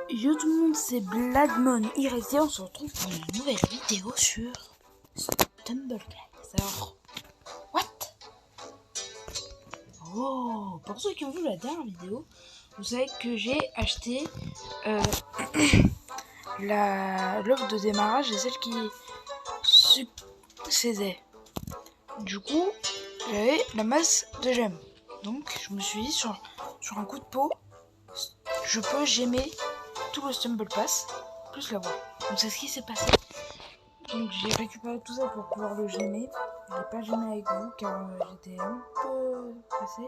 Yo tout le monde, c'est Bladmon Irésia, on se retrouve pour une nouvelle vidéo sur Stumble Guys. Alors, what? Oh, pour ceux qui ont vu la dernière vidéo, vous savez que j'ai acheté l'offre de démarrage et celle qui succédait. Du coup, j'avais la masse de gemmes. Donc, je me suis dit sur un coup de peau, je peux gemmer tout le Stumble Pass, plus la voix. Donc c'est ce qui s'est passé. Donc j'ai récupéré tout ça pour pouvoir le gemmer. Je l'ai pas gemmé avec vous car j'étais un peu pressée.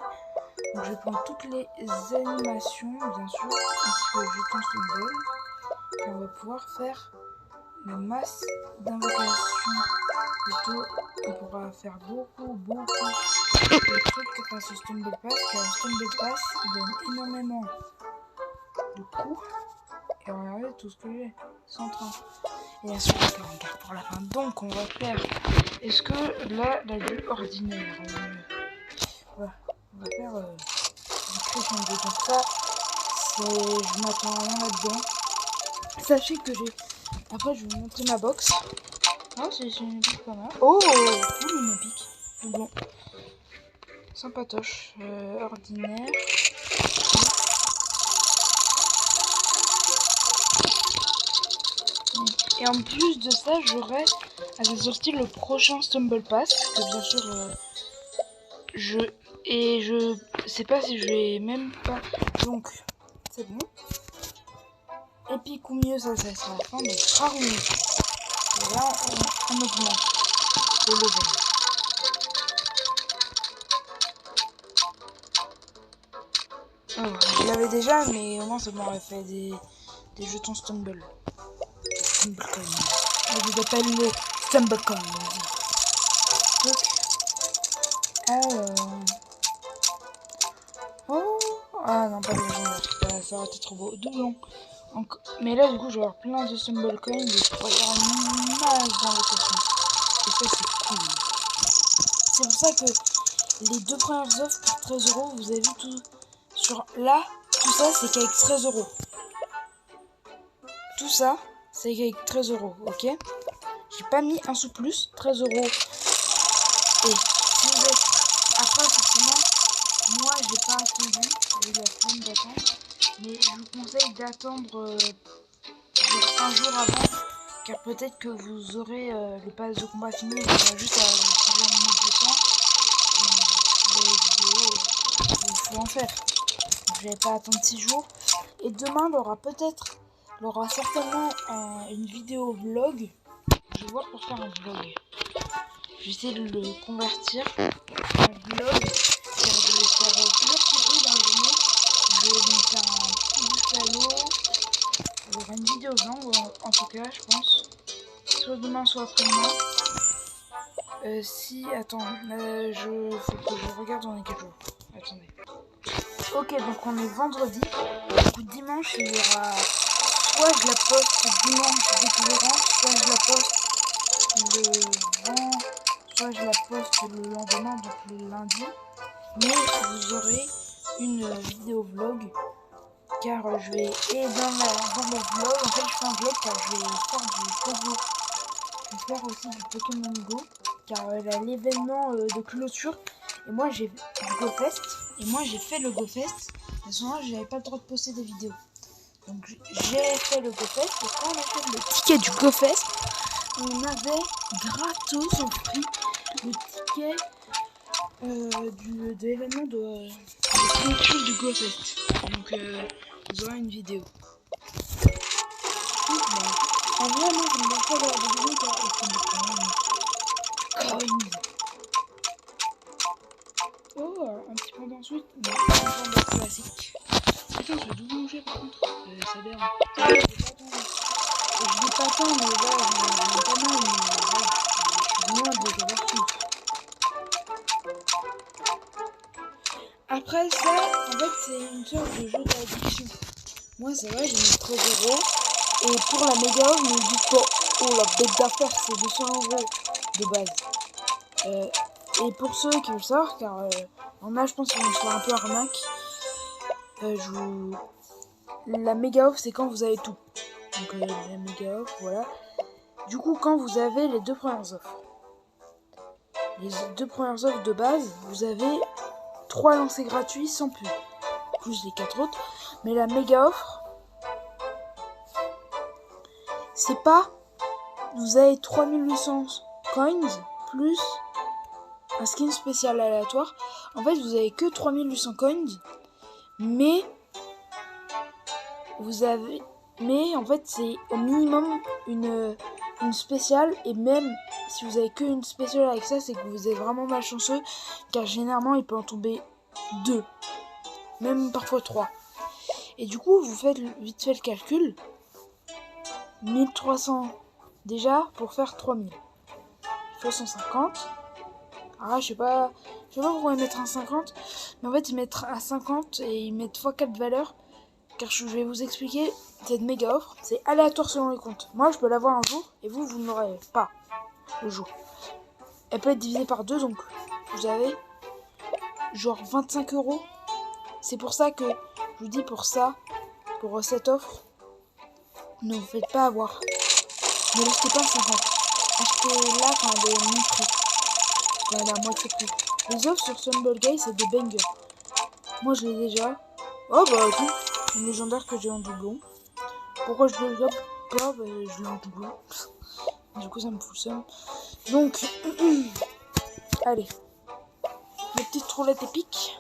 Donc je vais prendre toutes les animations, bien sûr, ainsi que le jeton Stumble. Et on va pouvoir faire la masse d'invocation. Plutôt, on pourra faire beaucoup de trucs grâce au Stumble Pass, car le Stumble Pass donne énormément de coups. Et regardez tout ce que j'ai, 130. Et la suite, on garde pour la fin. Donc on va faire, est-ce que là, la vue ordinaire, voilà, on va faire du crescendo. Donc ça, je m'attends à rien là-dedans. Sachez que j'ai, après je vais vous montrer ma box. Ah, c'est une épique pas mal. Oh, cool, une épique. Bon, sympatoche, ordinaire. Et en plus de ça, j'aurai à sa sortie le prochain Stumble Pass, que bien sûr je sais pas si je vais même pas. Donc c'est bon. Épique ou mieux, ça sera la fin. Donc rare ou mieux. Et là on augmente le level. Alors, je l'avais déjà, mais au moins ça m'aurait fait des jetons Stumble. Stumble Coin. Je vous appelle le Stumble Coin. Oh, ah non, pas le légendaire, ça aurait été trop beau. Doublon. Mais là, du coup, je vais avoir plein de Stumble Coins et je pourrais faire une masse d'invocation. Et ça, c'est cool. C'est pour ça que les deux premières offres pour 13 €, vous avez vu tout sur là, tout ça, c'est qu'avec 13 €. Tout ça, c'est qu'avec 13 €, ok? J'ai pas mis un sou plus, 13 €. Et si vous êtes après, effectivement, moi, j'ai pas attendu, j'ai eu la flemme d'attendre, mais je vous conseille d'attendre un jour avant, car peut-être que vous aurez le pass de combat fini, il faudra juste plusieurs minutes de temps. Les vidéos, il faut en faire. Donc, je vais pas attendre 6 jours. Et demain, il aura certainement une vidéo vlog. Je vais voir pour faire un vlog. Je vais essayer de le convertir en vlog. Car je vais faire plusieurs trucs dans le journée. Je vais me faire un petit buffalo. Il y aura une vidéo vlog en tout cas, je pense. Soit demain, soit après-demain. Attends, faut que je regarde on est quel jour. Attendez. Ok, donc on est vendredi. Du coup, dimanche, il y aura soit je la poste dimanche découvrant, soit je la poste le vent, soit je la poste le lendemain, donc le lundi. Mais vous aurez une vidéo vlog, car je vais, et dans le vlog, en fait je fais un vlog car je vais faire du Pogo. Je vais faire aussi du Pokémon Go, car l'événement de clôture, et moi j'ai du GoFest, et moi j'ai fait le GoFest, à ce moment-là j'avais pas le droit de poster des vidéos. Donc j'ai fait le GoFest, et quand on a fait le ticket du GoFest, on avait gratos au prix le ticket de l'événement de clôture du GoFest. Donc vous aurez une vidéo. En vrai, moi j'aime bien faire des vidéos car oh, un petit peu d'ensuite. Non, un peu de classique. Putain, je vais double manger par contre. Ça dérange. Je dis pas tant, mais voilà, j'en ai pas mal, mais voilà, je suis loin de les avoir tous. Après ça, en fait, c'est une sorte de jeu d'addiction. Moi, ça va, j'ai mis 13 €. Et pour la méga offre, ne dites pas, oh la bête d'affaires, c'est 200 € de base. Et pour ceux qui veulent savoir, car en a, je pense qu'ils vont se faire un peu arnaque, la méga offre, c'est quand vous avez tout. Donc la méga offre, voilà. Du coup, quand vous avez les 2 premières offres. Les 2 premières offres de base, vous avez 3 lancers gratuits sans pub. Plus les 4 autres. Mais la méga offre, c'est pas... Vous avez 3800 coins plus un skin spécial aléatoire. En fait, vous avez que 3800 coins. Mais vous avez... Mais en fait, c'est au minimum une spéciale. Et même si vous avez qu'une spéciale avec ça, c'est que vous êtes vraiment malchanceux. Car généralement, il peut en tomber 2. Même parfois 3. Et du coup, vous faites vite fait le calcul. 1300 déjà pour faire 3000. Il faut 150. Alors là, je sais pas pourquoi ils mettent un 50. Mais en fait, ils mettent un 50 et ils mettent x4 valeurs. Car je vais vous expliquer, cette méga offre, c'est aléatoire selon les comptes. Moi, je peux l'avoir un jour et vous ne l'aurez pas le jour. Elle peut être divisée par 2, donc vous avez genre 25 €. C'est pour ça que je vous dis pour ça, pour cette offre, ne vous faites pas avoir. Ne l'achetez pas à 50. Achetez-la quand elle est mi-prix. Quand elle est à moitié prix. Les offres sur Stumble Guys, c'est des bangers. Moi, je l'ai déjà. Oh bah tout. Une légendaire que j'ai en doublon. Pourquoi je le gobe pas? Bah, je l'ai en doublon. Du coup, ça me fout le seum. Donc, allez. Les petites roulettes épiques.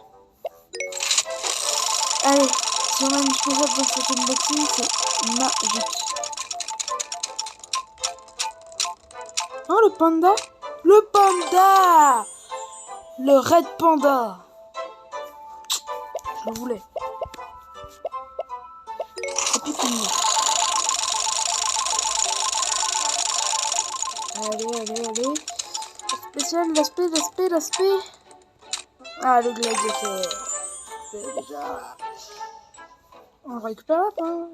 Allez, si on a une spéciale dans cette unboxing, c'est magique. Oh, le panda! Le panda! Le Red Panda! Je le voulais. Et puis fini. Allez. Spécial, l'aspect. Ah, le gladiateur. C'est déjà... On récupère la fin.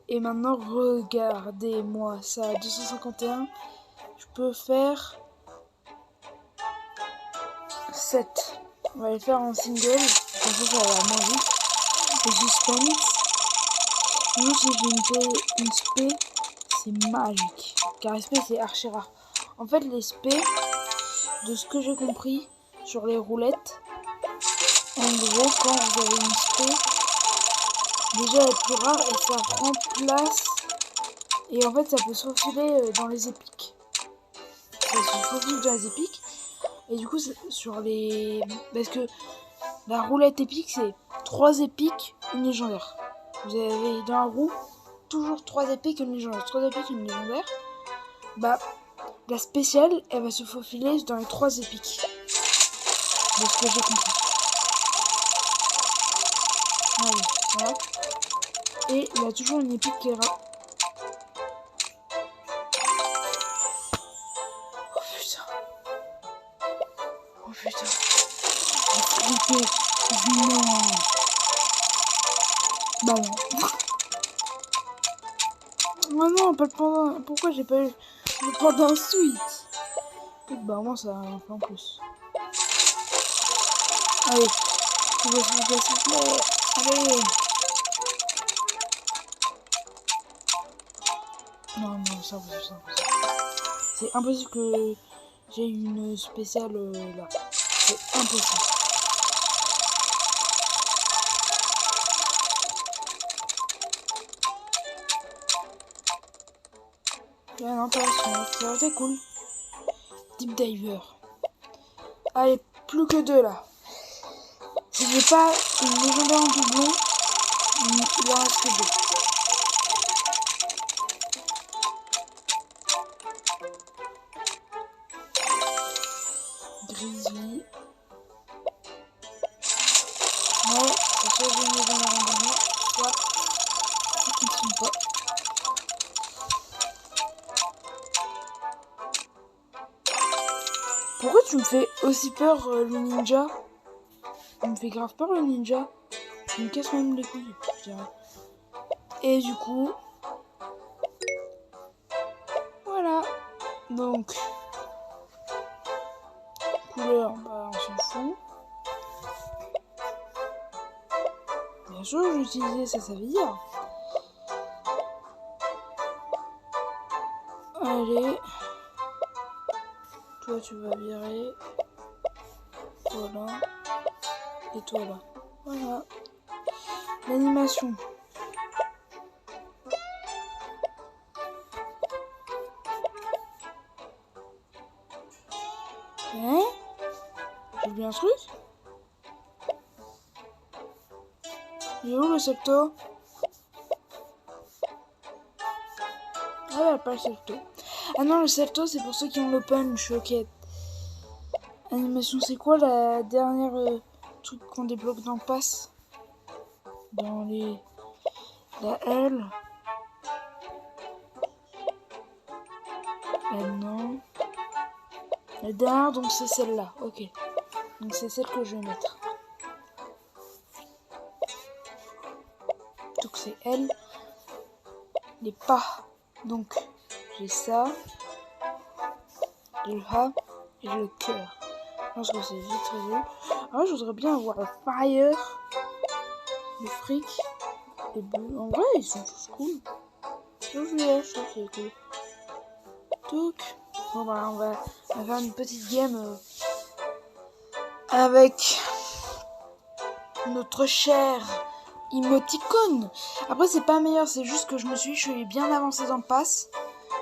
Et maintenant, regardez-moi ça. 251. Je peux faire 7. On va les faire en single. Comme ça, ça va vraiment vite. Le suspense. Sinon, si j'ai une spé, c'est magique. Car SP, c'est archi rare. En fait, les spé, de ce que j'ai compris sur les roulettes, en gros, quand vous avez une spé, déjà elle est plus rare et ça remplace. Et en fait, ça peut se faufiler dans les épiques. Ça se faufile dans les épiques. Et du coup, sur les. Parce que la roulette épique, c'est 3 épiques, une légendaire. Vous avez dans la roue toujours 3 épiques, une légendaire. 3 épiques, une légendaire. Bah, la spéciale, elle va se faufiler dans les 3 épiques. De ce que j'ai compris. Allez, voilà. Et il y a toujours une épique qui est rare. Oh putain. J'ai flippé. Non. Bah non. Oh non, pas le pendant. Pourquoi j'ai pas eu le pendant ensuite? Bah moi ça a fait en plus. Allez. S'il vous plaît. Allez. Non, c'est impossible. C'est impossible que j'ai une spéciale là. C'est impossible. Bien intéressant, ça c'est cool. Deep Diver. Allez, plus que 2 là. Si j'ai pas une légendaire en doublon, il en reste que 2. Grizzly. Ouais, c'est soit j'ai une légendaire en doublon, soit ils ne sont pas. Pourquoi tu me fais aussi peur le ninja? Il me fait grave peur le ninja. Il me casse même les couilles, je dirais. Et du coup, voilà. Donc, couleur, bah on s'en fout. Bien sûr, j'ai utilisé ça, ça veut dire. Allez. Toi, tu vas virer. Voilà. Et toi, là. Voilà. L'animation. Hein? J'ai oublié un truc? Il est où le salto? Ah, pas le salto. Ah non, le salto, c'est pour ceux qui ont le punch. Ok. Animation, c'est quoi la dernière truc qu'on débloque dans Pass? Dans les... La L. La non. La dernière, donc c'est celle-là. Ok. Donc c'est celle que je vais mettre. Donc c'est elle. Les pas. Donc j'ai ça. Le A et le cœur. Je pense que c'est vite résolu. Alors je voudrais bien avoir le fire. Le fric. Les bleus. En vrai ils sont tous cool. Je trouve que c'est cool. Donc. Bon bah on va faire une petite game avec notre cher Emoticon. Après c'est pas meilleur, c'est juste que je suis bien avancé dans le pass.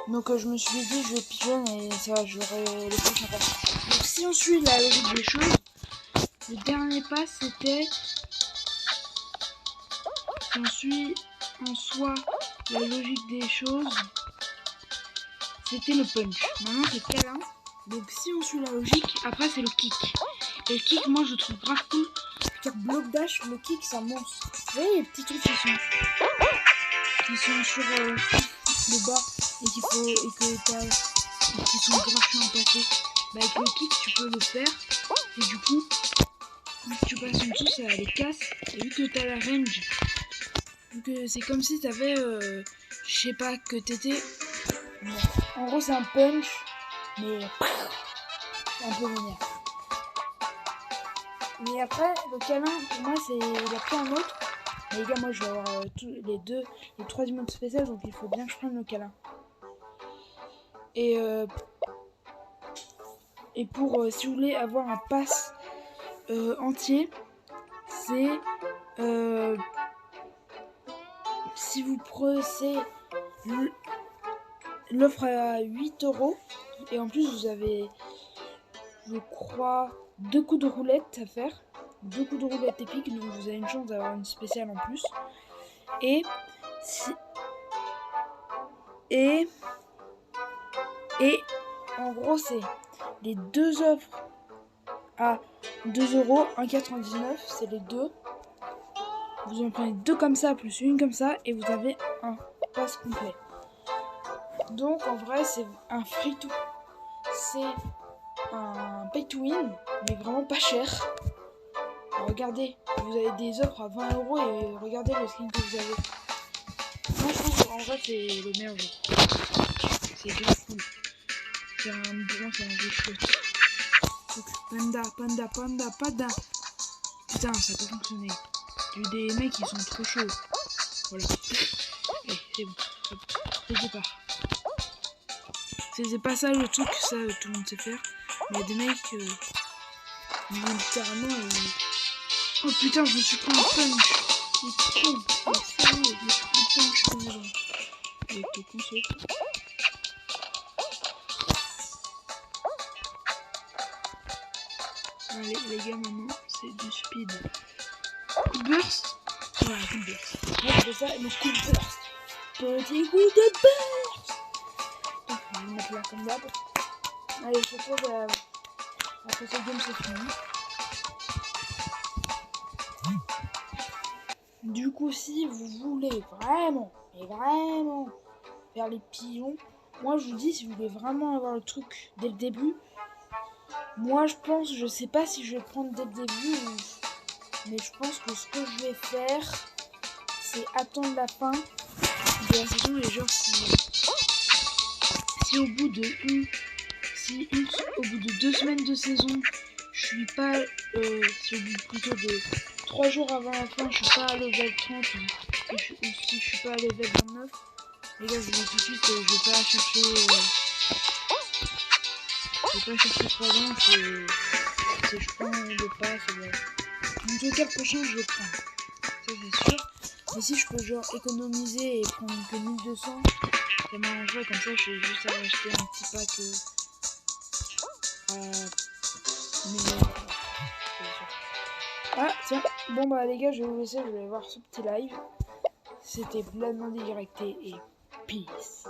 Donc je me suis dit je pigeonne et ça va, j'aurai les prochains passes. Donc si on suit la logique des choses, le dernier pass c'était... Si on suit en soi la logique des choses, c'était le punch. Maintenant c'est câlin. Donc si on suit la logique, après c'est le kick. Et le kick, moi je trouve grave cool. Faire bloc dash, le kick c'est un monstre. Vous voyez les petits trucs qui sont sur le bas et qui sont grave chiants à passer. Bah avec le kick tu peux le faire. Et du coup, vu que tu passes en dessous, ça les casse. Et vu que t'as la range, vu que c'est comme si t'avais, je sais pas, que t'étais... Bon. En gros c'est un punch, mais un peu vénère. Mais après, le câlin, pour moi, c'est... Il a pris un autre. Mais les gars, moi, je vais avoir les 3 modes spéciales, donc il faut bien que je prenne le câlin. Et pour, si vous voulez avoir un pass entier, c'est... si vous prenez l'offre à 8€, et en plus, vous avez, je crois, 2 coups de roulette à faire. 2 coups de roulette épique, donc vous avez une chance d'avoir une spéciale en plus. Et en gros c'est les 2 offres à 2€, 1,99€, c'est les deux. Vous en prenez 2 comme ça plus une comme ça et vous avez un pass complet. Donc en vrai c'est un free to, c'est un pay to win, mais vraiment pas cher. Alors, regardez, vous avez des offres à 20€ et regardez le skin que vous avez. Moi je trouve qu'en vrai c'est le meilleur jeu. C'est grave cool. C'est un jeu chouette. Panda. Putain, ça peut fonctionner. J'ai eu des mecs qui sont trop chauds. Voilà. Allez, c'est bon. C'est pas ça le truc, ça tout le monde sait faire. Mais il y a des mecs littéralement Oh putain, je me suis pris un punch. C'est con. C'est sérieux, je me suis pris un punch dans les dents. Avec tes concepts. Allez les gars, maintenant c'est du speed. Coup de burst. Voilà, coup de burst. Moi je fais ça, le coup de burst. Petit coup de burst. Donc on va le mettre là comme d'hab. Allez, je propose après cette game c'est fini. Du coup, si vous voulez vraiment, mais vraiment faire les pigeons, moi je vous dis, si vous voulez vraiment avoir le truc dès le début, moi je pense, je sais pas si je vais prendre dès le début, mais je pense que ce que je vais faire, c'est attendre la fin de la saison et genre si au bout de au bout de 2 semaines de saison, je suis pas, si au bout plutôt de 3 jours avant la fin, je suis pas à level 30 ou si je suis pas à level 29, les gars, je vous dis tout de suite, je vais pas chercher 3 ans, c'est je prends le pass, ouais. Mon joker prochain, je vais le prendre, ça c'est sûr. Mais si je peux genre économiser et prendre que 1200, ça m'arrangerait, comme ça je vais juste à acheter un petit pack à 1000 euros. Ah tiens, bon bah les gars, je vais vous laisser, je vais voir ce petit live. C'était pleinement directé et peace.